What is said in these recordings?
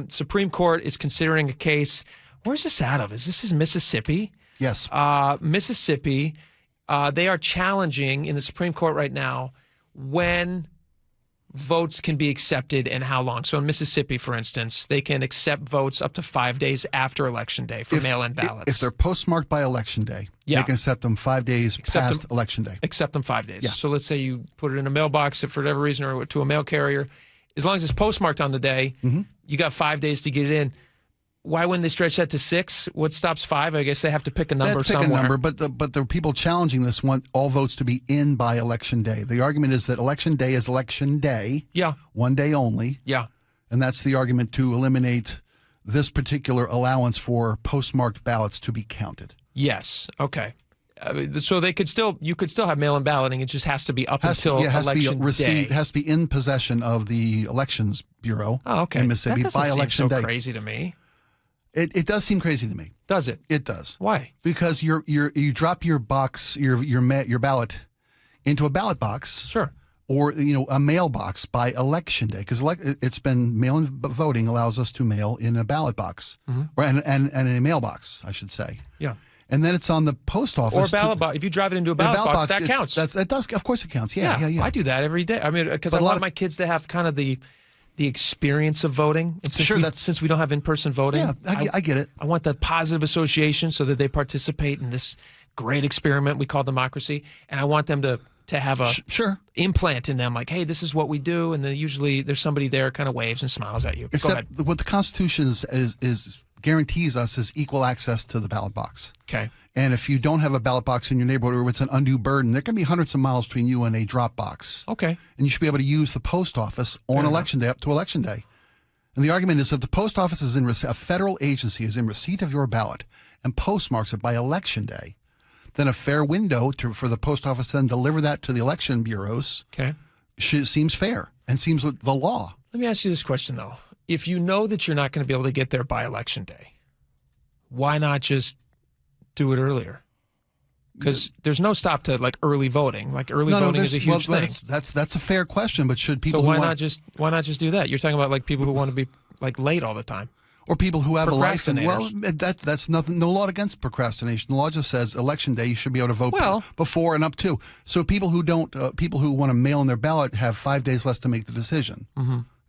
Supreme Court is considering a case. Where's this out of? Is this in Mississippi? Yes. Mississippi. They are challenging in the Supreme Court right now when votes can be accepted and how long. So in Mississippi, for instance, they can accept votes up to 5 days after Election Day for mail-in ballots. If they're postmarked by Election Day, they can accept them 5 days past Election Day. Accept them 5 days. Yeah. So let's say you put it in a mailbox for whatever reason or to a mail carrier. As long as it's postmarked on the day, you got 5 days to get it in. Why wouldn't they stretch that to 6? What stops 5? I guess they have to pick a number somewhere. Pick a number, but the people challenging this want all votes to be in by Election Day. The argument is that Election Day is Election Day. Yeah. One day only. Yeah. And that's the argument to eliminate this particular allowance for postmarked ballots to be counted. Yes. Okay. So you could still have mail-in balloting. It just has to be up until Election Day. It has to be in possession of the Elections Bureau in Mississippi by Election Day. That doesn't seem so crazy to me. It does seem crazy to me. Does it? It does. Why? Because you drop your box, your ballot into a ballot box. Sure. Or a mailbox by Election Day, because it's been mail-in voting allows us to mail in a ballot box, and in a mailbox, I should say. Yeah. And then it's on the post office. Or a ballot box. If you drive it into a ballot box, that counts. It does. Of course, it counts. Yeah. I do that every day. I mean, because I want my kids to have kind of the experience of voting. And since we don't have in-person voting, I get it. I want that positive association so that they participate in this great experiment we call democracy, and I want them to have a implant in them, like, hey, this is what we do, and then usually there's somebody there kind of waves and smiles at you. Except what the Constitution is guarantees us is equal access to the ballot box. Okay. And if you don't have a ballot box in your neighborhood or it's an undue burden, there can be hundreds of miles between you and a drop box. Okay. And you should be able to use the post office on Election Day up to Election Day. And the argument is if the post office is a federal agency is in receipt of your ballot and postmarks it by Election Day, then a fair window for the post office to then deliver that to the election bureaus seems fair and seems the law. Let me ask you this question, though. If you know that you're not going to be able to get there by Election Day, why not just do it earlier? Because there's no stop to early voting. Early voting is a huge thing. That's a fair question, but should people? So why not just do that? You're talking about people who want to be late all the time. Or people who have a license. Well, that's nothing. No law against procrastination. The law just says Election Day you should be able to vote before and up to. So people who people who want to mail in their ballot have 5 days less to make the decision.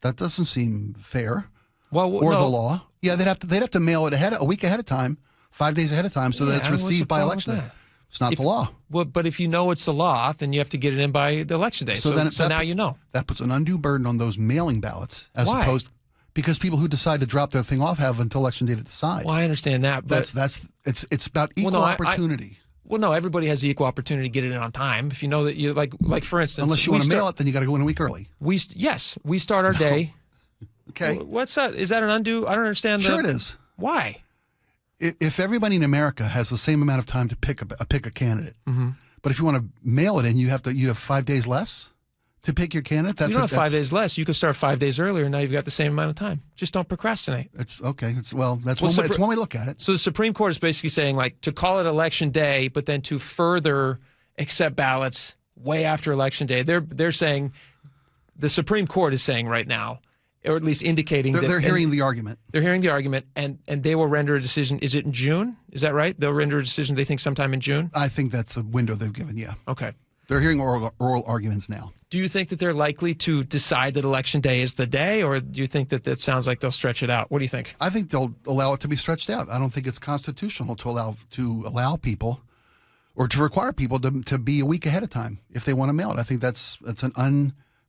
That doesn't seem fair. The law. Yeah, they'd have to mail it a week ahead of time, 5 days ahead of time, so that it's received by Election Day. It's not the law. Well, but if you know it's the law, then you have to get it in by the Election Day. So now you know. That puts an undue burden on those mailing ballots opposed. Because people who decide to drop their thing off have until Election Day to decide. Well, I understand that, but it's about equal opportunity. No, everybody has the equal opportunity to get it in on time. If you know that you like for instance, unless you want to mail it, then you got to go in a week early. We start our day. Okay, what's that? Is that an undue? I don't understand. Sure, it is. Why? If everybody in America has the same amount of time to pick a candidate, but if you want to mail it in, you have 5 days less to pick your candidate. You don't have 5 days less. You could start 5 days earlier, and now you've got the same amount of time. Just don't procrastinate. It's okay. It's one way to look at it. So the Supreme Court is basically saying, to call it Election Day, but then to further accept ballots way after Election Day. They're saying, the Supreme Court is saying right now, or at least indicating they're hearing the argument. They're hearing the argument, and they will render a decision. Is it in June? Is that right? They'll render a decision, they think, sometime in June? I think that's the window they've given, yeah. Okay. They're hearing oral arguments now. Do you think that they're likely to decide that Election Day is the day, or do you think that sounds like they'll stretch it out? What do you think? I think they'll allow it to be stretched out. I don't think it's constitutional to allow people or to require people to be a week ahead of time if they want to mail it. I think that's an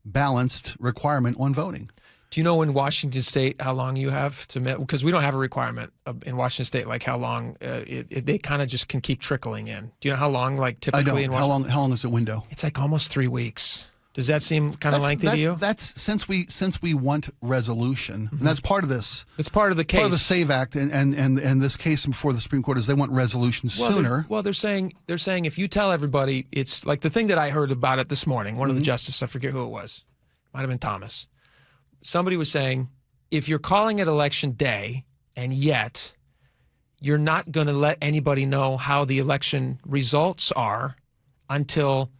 unbalanced requirement on voting. Do you know in Washington State how long you have to mail? Because we don't have a requirement in Washington State, how long they kind of just can keep trickling in. Do you know how long, typically I don't. in Washington? How long is the window? It's almost 3 weeks. Does that seem kind of lengthy to you? That's since we want resolution, and that's part of this. It's part of the case. Part of the SAVE Act, and this case before the Supreme Court is they want resolution sooner. They're saying if you tell everybody, it's the thing that I heard about it this morning. One of the justices, I forget who it was, might have been Thomas. Somebody was saying, if you're calling it Election Day, and yet you're not going to let anybody know how the election results are until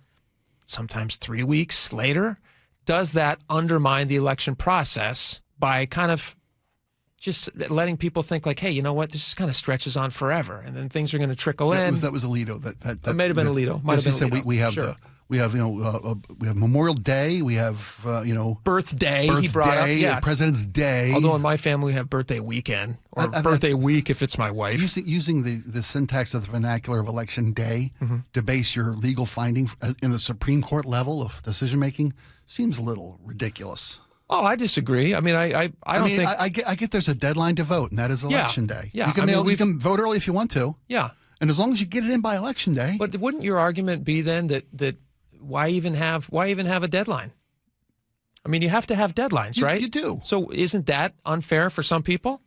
sometimes 3 weeks later, does that undermine the election process by kind of just letting people think like, hey, you know what? This just kind of stretches on forever, and then things are going to trickle in. That was Alito. That may have been Alito. Might have been Alito. We have we have Memorial Day. We have birthday. He brought up President's Day. Although in my family we have birthday weekend or birthday week if it's my wife. Using the syntax of the vernacular of Election Day to base your legal finding in the Supreme Court level of decision making seems a little ridiculous. Oh, I disagree. I mean, I don't think I get there's a deadline to vote, and that is Election Day. Yeah, you can vote early if you want to. Yeah, and as long as you get it in by Election Day. But wouldn't your argument be then that why even have a deadline? I mean, you have to have deadlines, right? You do. So isn't that unfair for some people?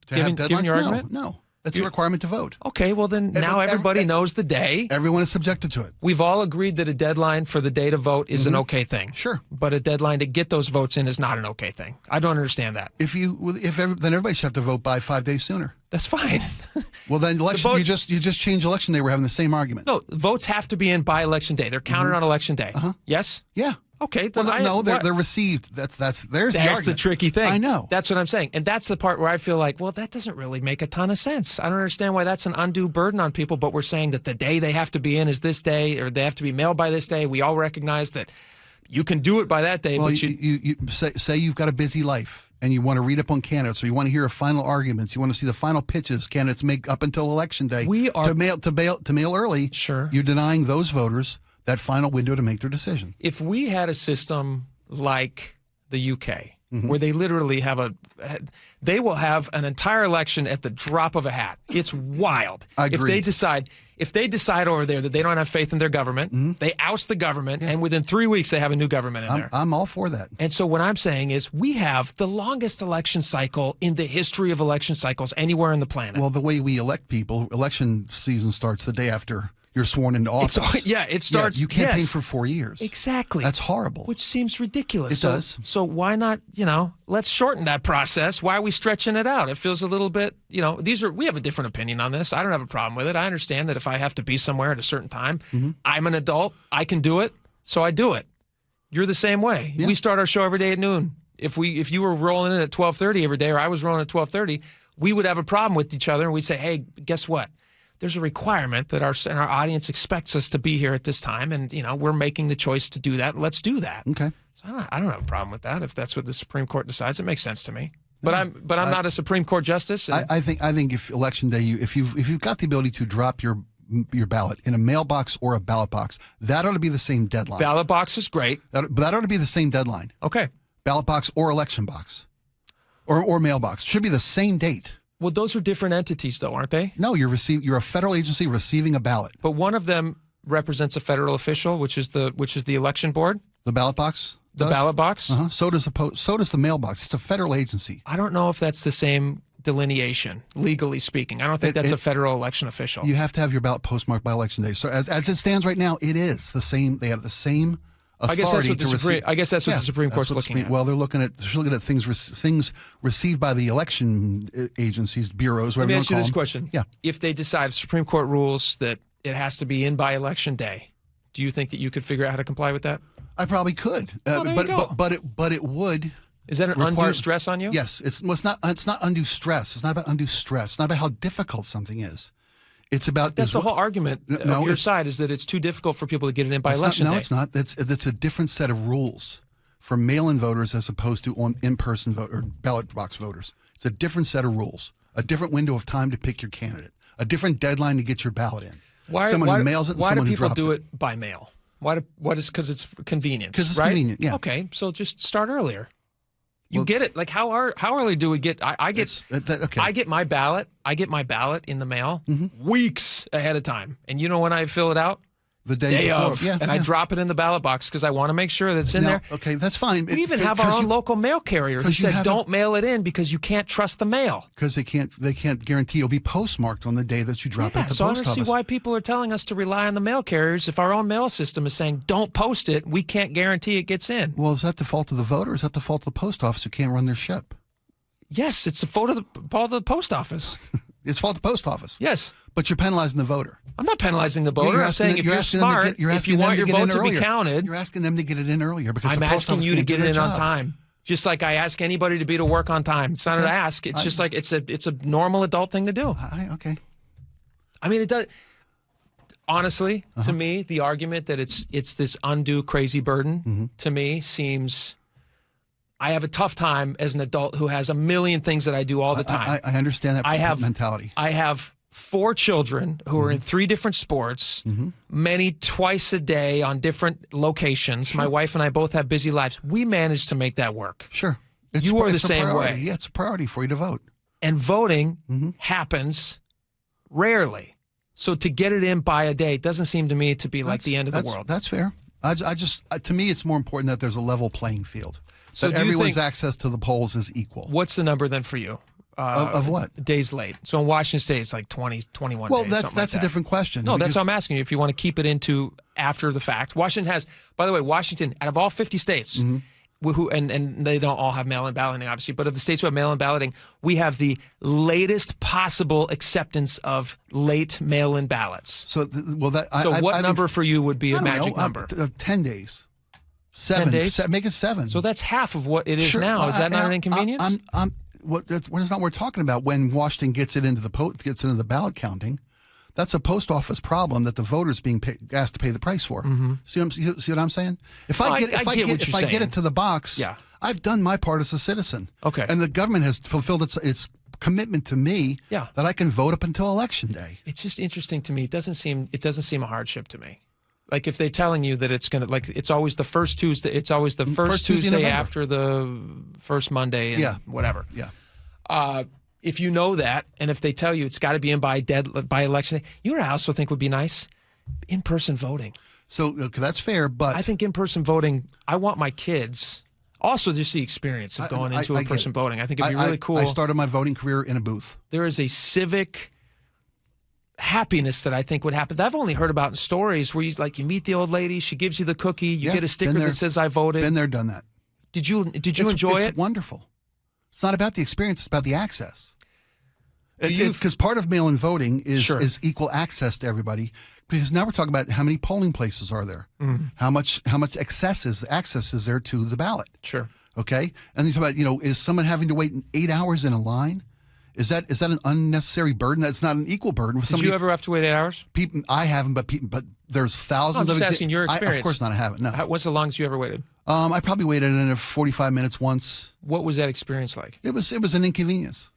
To have deadlines? Given your argument? No. That's a requirement to vote. Okay, well then now everybody knows the day. Everyone is subjected to it. We've all agreed that a deadline for the day to vote is an okay thing. Sure. But a deadline to get those votes in is not an okay thing. I don't understand that. Then everybody should have to vote by 5 days sooner. That's fine. Well, then you just change Election Day. We're having the same argument. No, votes have to be in by Election Day. They're counted on Election Day. Yes? Yeah. Okay. Well, they're received. That's the tricky thing. I know. That's what I'm saying. And that's the part where I feel like, well, that doesn't really make a ton of sense. I don't understand why that's an undue burden on people, but we're saying that the day they have to be in is this day, or they have to be mailed by this day. We all recognize that you can do it by that day. Well, but you say you've got a busy life and you want to read up on candidates, or you want to hear final arguments, you want to see the final pitches candidates make up until Election Day. To mail early. Sure. You're denying those voters that final window to make their decision. If we had a system like the UK, where they literally they will have an entire election at the drop of a hat. It's wild. Agreed. If they decide over there that they don't have faith in their government, they oust the government, and within 3 weeks they have a new government in there. I'm all for that. And so what I'm saying is we have the longest election cycle in the history of election cycles anywhere on the planet. Well, the way we elect people, election season starts the day after you're sworn into office. It starts. You campaign for 4 years. Exactly. That's horrible. Which seems ridiculous. It does. So why not, let's shorten that process. Why are we stretching it out? It feels a little bit, we have a different opinion on this. I don't have a problem with it. I understand that if I have to be somewhere at a certain time, I'm an adult, I can do it, so I do it. You're the same way. Yeah. We start our show every day at noon. If you were rolling in at 12:30 every day, or I was rolling at 12:30, we would have a problem with each other, and we'd say, hey, guess what? There's a requirement that our audience expects us to be here at this time, and we're making the choice to do that. Let's do that. Okay. So I don't have a problem with that. If that's what the Supreme Court decides, it makes sense to me. But I'm not a Supreme Court justice. I think if Election Day, if you've got the ability to drop your ballot in a mailbox or a ballot box, that ought to be the same deadline. Ballot box is great, but that ought to be the same deadline. Okay. Ballot box or election box, or mailbox should be the same date. Well, those are different entities, though, aren't they? No, you're a federal agency receiving a ballot. But one of them represents a federal official, which is the election board. The ballot box. The ballot box. So does the mailbox. It's a federal agency. I don't know if that's the same delineation, legally speaking. I don't think that's a federal election official. You have to have your ballot postmarked by Election Day. So as it stands right now, it is the same. They have the same authority. I guess that's what the Supreme Court's looking at. Well, they're looking at things received by the election agencies, bureaus, whatever you want to call them. Let me ask you this question. Yeah. If they decide, Supreme Court rules that it has to be in by Election Day, do you think that you could figure out how to comply with that? I probably could. But it would. Is that an undue stress on you? Yes. It's not undue stress. It's not about undue stress. It's not about how difficult something is. It's about that's the whole argument of your side is that it's too difficult for people to get it in by Election Day. No, it's not. It's a different set of rules for mail-in voters as opposed to on in-person vote or ballot box voters. It's a different set of rules, a different window of time to pick your candidate, a different deadline to get your ballot in. Someone who mails it and someone who drops it. Why do people do it by mail? Because it's convenient. Because it's right? convenient. Yeah. Okay, so just start earlier. You get it. Like how early do we get? I get my ballot. I get my ballot in the mail weeks ahead of time, and you know when I fill it out? The day before. Of. Yeah, and I drop it in the ballot box because I want to make sure that it's in there. Okay, that's fine. We even have our own local mail carrier who said don't mail it in because you can't trust the mail. Because they can't guarantee it'll be postmarked on the day that you drop it at the post office. So I don't see why people are telling us to rely on the mail carriers if our own mail system is saying don't post it. We can't guarantee it gets in. Well, is that the fault of the voter? Or is that the fault of the post office who can't run their ship? Yes, it's the fault of the post office. It's fault of the post office. Yes. But you're penalizing the voter. I'm not penalizing the voter. I'm saying if you're smart, if you want your vote to be counted. You're asking them to get it in earlier because I'm asking you to get it in on time. Just like I ask anybody to be to work on time. It's not an ask. It's just like it's a normal adult thing to do. Okay. I mean, it does. Honestly, to me, the argument that it's this undue crazy burden to me seems. I have a tough time as an adult who has a million things that I do all the time. I understand that mentality. I have 4 children who are in 3 different sports, many twice a day on different locations. Sure. My wife and I both have busy lives. We manage to make that work. Sure. You are the same way. Yeah, it's a priority for you to vote. And voting happens rarely. So to get it in by a day doesn't seem to me to be like the end of the world. That's fair. I just to me, it's more important that there's a level playing field. So that everyone's access to the polls is equal. What's the number then for you? Of what? Days late. So in Washington State, it's like 20, 21 days. Well, that's a different question. No, that's what I'm asking you. If you want to keep it into after the fact. Washington has, by the way, Washington, out of all 50 states, and they don't all have mail-in balloting, obviously, but of the states who have mail-in balloting, we have the latest possible acceptance of late mail-in ballots. So, what number for you would be a magic number? 10 days. 7 days? Make it 7. So that's half of what it is now. Is that not an inconvenience? That's not what we're talking about. When Washington gets it into the ballot counting, that's a post office problem that the voters being asked to pay the price for. See what I'm saying? If I get it to the box, I've done my part as a citizen. Okay. And the government has fulfilled its commitment to me that I can vote up until Election Day. It's just interesting to me. It doesn't seem a hardship to me. Like if they're telling you that it's gonna it's always the first Tuesday. It's always the first Tuesday after the first Monday. And whatever. Yeah. If you know that, and if they tell you it's got to be in by election day, you know what I also think would be nice? In-person voting. So that's fair, but I think in-person voting. I want my kids also just the experience of going into in-person voting. I think it'd be really cool. I started my voting career in a booth. There is a civic happiness that I think would happen. That I've only heard about in stories where you meet the old lady, she gives you the cookie, you get a sticker that says I voted. Been there, done that. Did you enjoy it? It's wonderful. It's not about the experience, it's about the access. Because part of mail-in voting is equal access to everybody. Because now we're talking about how many polling places are there, how much access is there to the ballot. Sure. Okay, and you talk about is someone having to wait 8 hours in a line? Is that an unnecessary burden? That's not an equal burden. Did you ever have to wait 8 hours? I haven't, but there's thousands. I'm just asking your experience. Of course not. I haven't. No. What's the longest you ever waited? I probably waited in 45 minutes once. What was that experience like? It was an inconvenience.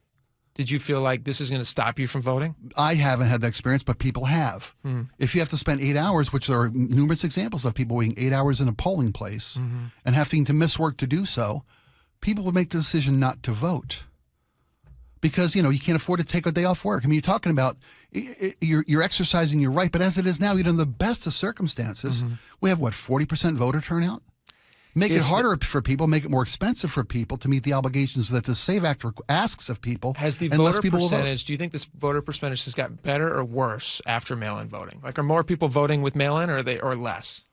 Did you feel like this is going to stop you from voting? I haven't had that experience, but people have. If you have to spend 8 hours, which there are numerous examples of people waiting 8 hours in a polling place and having to miss work to do so, people would make the decision not to vote. Because, you can't afford to take a day off work. I mean, you're talking about you're exercising your right, but as it is now, in the best of circumstances, we have, 40% voter turnout? Make it harder for people, make it more expensive for people to meet the obligations that the SAVE Act asks of people. Has the voter percentage, do you think this voter percentage has gotten better or worse after mail-in voting? Like, are more people voting with mail-in or less?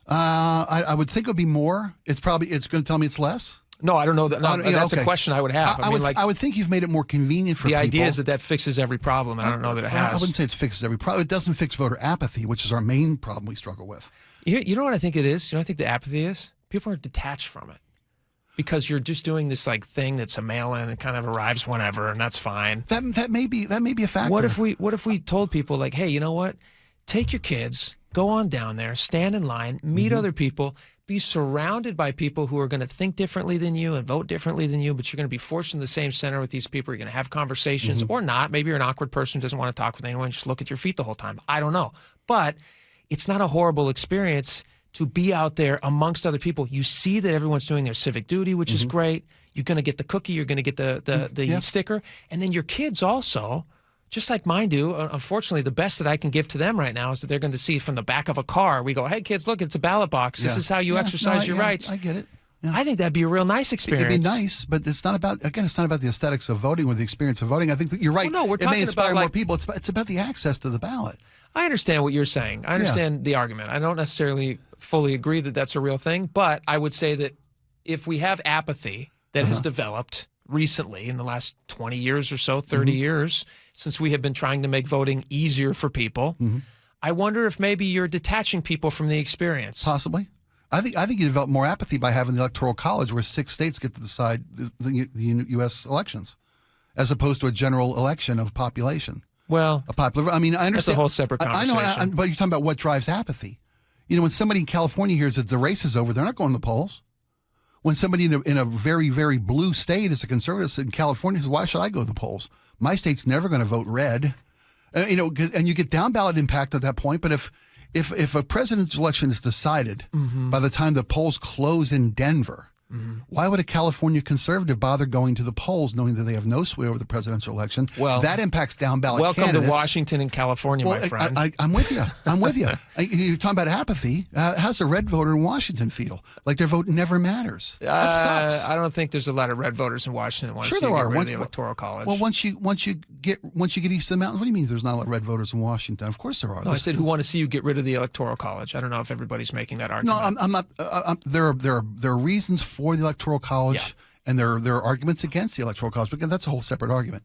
I would think it would be more. It's going to tell me it's less. No, I don't know that. No, that's a question I would have. I would think you've made it more convenient for people. The idea is that fixes every problem, and I don't know that it has. I wouldn't say it fixes every problem. It doesn't fix voter apathy, which is our main problem we struggle with. You know what I think it is? You know what I think the apathy is? People are detached from it because you're just doing this thing that's a mail-in and kind of arrives whenever, and that's fine. That may be a factor. What if we told people hey, you know what? Take your kids, go on down there, stand in line, meet other people. Be surrounded by people who are going to think differently than you and vote differently than you, but you're going to be forced in the same center with these people. You're going to have conversations or not. Maybe you're an awkward person who doesn't want to talk with anyone. Just look at your feet the whole time. I don't know. But it's not a horrible experience to be out there amongst other people. You see that everyone's doing their civic duty, which is great. You're going to get the cookie. You're going to get the sticker. And then your kids also, just like mine do, unfortunately, the best that I can give to them right now is that they're going to see from the back of a car. We go, hey, kids, look, it's a ballot box. This is how you exercise your rights. I get it. Yeah. I think that'd be a real nice experience. It'd be nice, but it's not about the aesthetics of voting or the experience of voting. I think that you're right. Well, no, we're it may inspire more people. It's about the access to the ballot. I understand what you're saying. I understand the argument. I don't necessarily fully agree that that's a real thing, but I would say that if we have apathy that has developed recently in the last 20 years or so, 30 years, since we have been trying to make voting easier for people, I wonder if maybe you're detaching people from the experience. Possibly. I think you develop more apathy by having the Electoral College, where 6 states get to decide the U.S. elections, as opposed to a general election of population. Well, I understand. That's a whole separate conversation. I know, but you're talking about what drives apathy. When somebody in California hears that the race is over, they're not going to the polls. When somebody in a very, very blue state is a conservative in California says, why should I go to the polls? My state's never going to vote red. And you get down ballot impact at that point. But if a president's election is decided by the time the polls close in Denver, why would a California conservative bother going to the polls knowing that they have no sway over the presidential election? Well, that impacts down ballot candidates. Welcome to Washington and California, my friend. I'm with you. I'm with you. You're talking about apathy. How's a red voter in Washington feel? Like their vote never matters. That sucks. I don't think there's a lot of red voters in Washington. Sure, there are. The Electoral College. Well, once you get east of the mountains, what do you mean there's not a lot of red voters in Washington? Of course there are. No, I said who want to see you get rid of the Electoral College. I don't know if everybody's making that argument. No, I'm not. There are reasons for the Electoral College, and there are arguments against the Electoral College, but that's a whole separate argument.